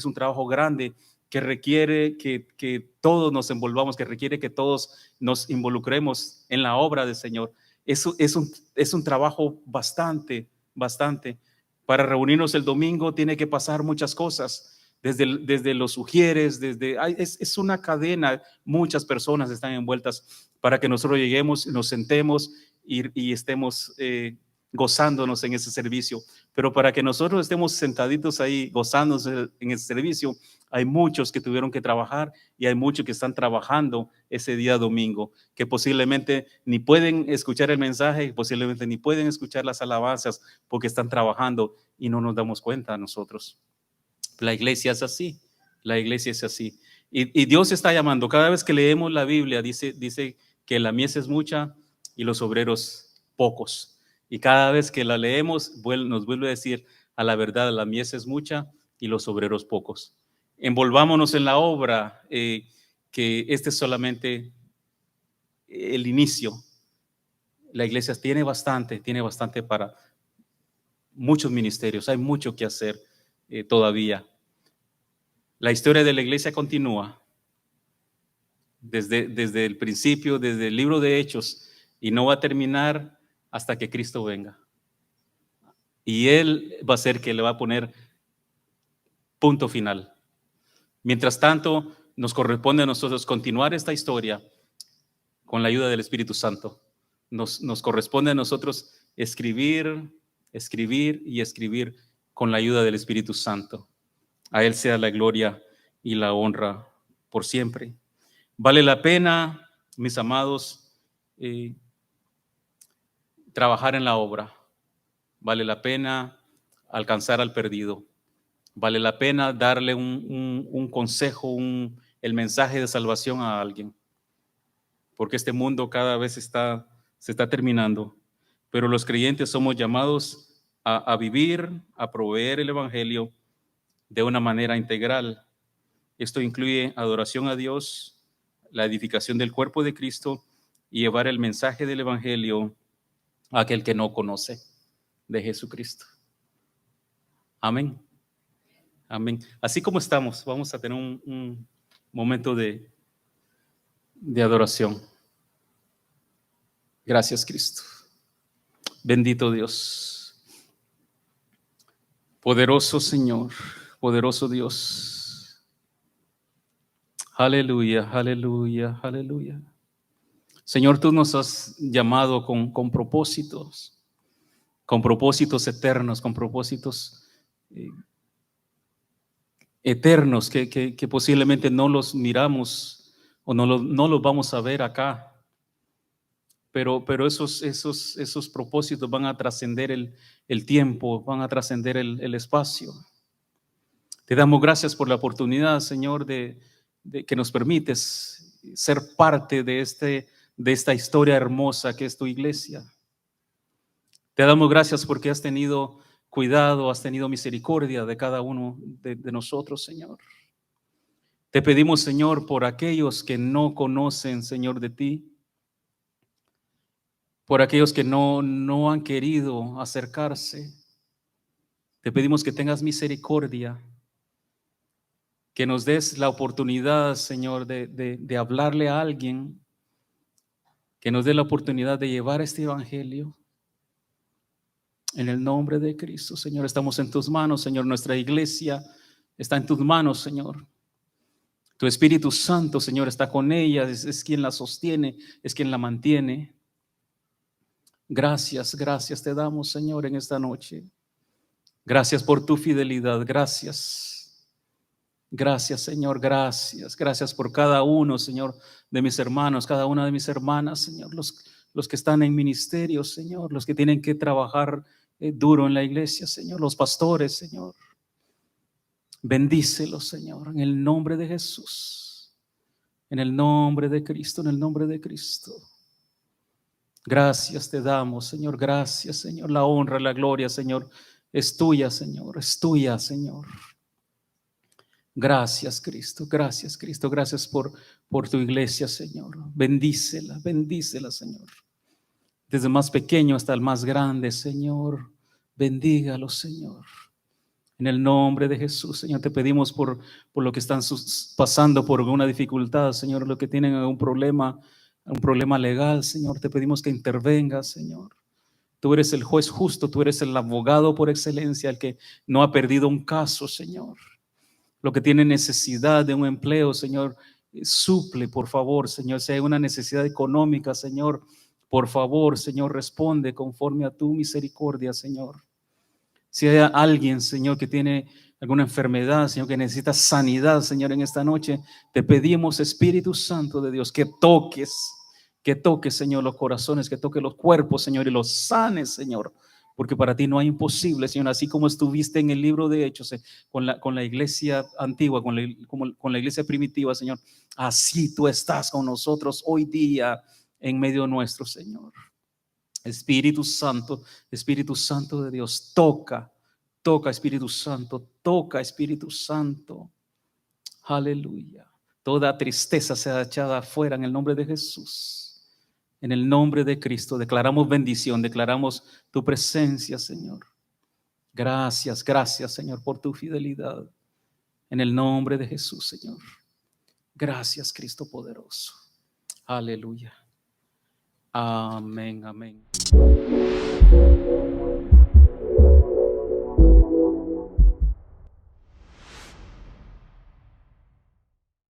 A: un trabajo grande, que requiere que todos nos envolvamos, que requiere que todos nos involucremos en la obra del Señor. Eso es un trabajo bastante. Para reunirnos el domingo tiene que pasar muchas cosas, desde los ujieres, es una cadena. Muchas personas están envueltas para que nosotros lleguemos, nos sentemos y estemos gozándonos en ese servicio. Pero para que nosotros estemos sentaditos ahí gozándonos en ese servicio, hay muchos que tuvieron que trabajar, y hay muchos que están trabajando ese día domingo, que posiblemente ni pueden escuchar el mensaje, posiblemente ni pueden escuchar las alabanzas, porque están trabajando y no nos damos cuenta nosotros. La iglesia es así, y Dios está llamando. Cada vez que leemos la Biblia dice que la mies es mucha y los obreros pocos. Y cada vez que la leemos, nos vuelve a decir a la verdad: la mies es mucha y los obreros pocos. Envolvámonos en la obra, que este es solamente el inicio. La iglesia tiene bastante para muchos ministerios, hay mucho que hacer todavía. La historia de la iglesia continúa desde el principio, desde el libro de Hechos, y no va a terminar hasta que Cristo venga. Y Él va a ser que le va a poner punto final. Mientras tanto, nos corresponde a nosotros continuar esta historia con la ayuda del Espíritu Santo. Nos corresponde a nosotros escribir con la ayuda del Espíritu Santo. A Él sea la gloria y la honra por siempre. Vale la pena, mis amados, trabajar en la obra. Vale la pena alcanzar al perdido. Vale la pena darle un consejo, el mensaje de salvación a alguien. Porque este mundo cada vez se está terminando. Pero los creyentes somos llamados a vivir, a proveer el evangelio de una manera integral. Esto incluye adoración a Dios, la edificación del cuerpo de Cristo y llevar el mensaje del evangelio a aquel que no conoce de Jesucristo. Amén. Amén. Así como estamos, vamos a tener un momento de adoración. Gracias, Cristo. Bendito Dios. Poderoso Señor, poderoso Dios. Aleluya, aleluya, aleluya. Señor, tú nos has llamado con propósitos eternos, con propósitos eternos que posiblemente no los miramos o no los vamos a ver acá. pero esos propósitos van a trascender el tiempo, van a trascender el espacio. Te damos gracias por la oportunidad, Señor, de que nos permites ser parte de esta historia hermosa que es tu iglesia. Te damos gracias porque has tenido cuidado, has tenido misericordia de cada uno de nosotros, Señor. Te pedimos, Señor, por aquellos que no conocen, Señor, de ti, por aquellos que no han querido acercarse. Te pedimos que tengas misericordia, que nos des la oportunidad, Señor, de hablarle a alguien, que nos dé la oportunidad de llevar este evangelio. En el nombre de Cristo, Señor, estamos en tus manos, Señor. Nuestra iglesia está en tus manos, Señor. Tu Espíritu Santo, Señor, está con ella, es quien la sostiene, es quien la mantiene. Gracias te damos, Señor, en esta noche. Gracias por tu fidelidad, gracias. Gracias, Señor, gracias. Gracias por cada uno, Señor, de mis hermanos, cada una de mis hermanas, Señor, los que están en ministerio, Señor, los que tienen que trabajar duro en la iglesia, Señor, los pastores, Señor. Bendícelos, Señor, en el nombre de Jesús, en el nombre de Cristo, en el nombre de Cristo. Gracias te damos, Señor, gracias, Señor. La honra, la gloria, Señor, es tuya, Señor, es tuya, Señor. Gracias, Cristo, gracias, Cristo, gracias por tu iglesia, Señor. Bendícela, Señor. Desde el más pequeño hasta el más grande, Señor, bendígalo, Señor. En el nombre de Jesús, Señor, te pedimos por lo que están pasando por alguna dificultad, Señor, lo que tienen un problema legal, Señor, te pedimos que intervengas, Señor. Tú eres el juez justo, tú eres el abogado por excelencia, el que no ha perdido un caso, Señor. Lo que tiene necesidad de un empleo, Señor, suple, por favor, Señor. Si hay una necesidad económica, Señor, por favor, Señor, responde conforme a tu misericordia, Señor. Si hay alguien, Señor, que tiene alguna enfermedad, Señor, que necesita sanidad, Señor, en esta noche, te pedimos, Espíritu Santo de Dios, que toques, Señor, los corazones, que toques los cuerpos, Señor, y los sanes, Señor, porque para ti no hay imposible, Señor. Así como estuviste en el libro de Hechos, con la iglesia antigua, con la iglesia primitiva, Señor, así tú estás con nosotros hoy día en medio nuestro, Señor. Espíritu Santo de Dios, toca, Espíritu Santo, toca, Espíritu Santo. Aleluya. Toda tristeza sea echada afuera en el nombre de Jesús. En el nombre de Cristo declaramos bendición, declaramos tu presencia, Señor. Gracias, Señor, por tu fidelidad. En el nombre de Jesús, Señor. Gracias, Cristo poderoso. Aleluya. Amén, amén.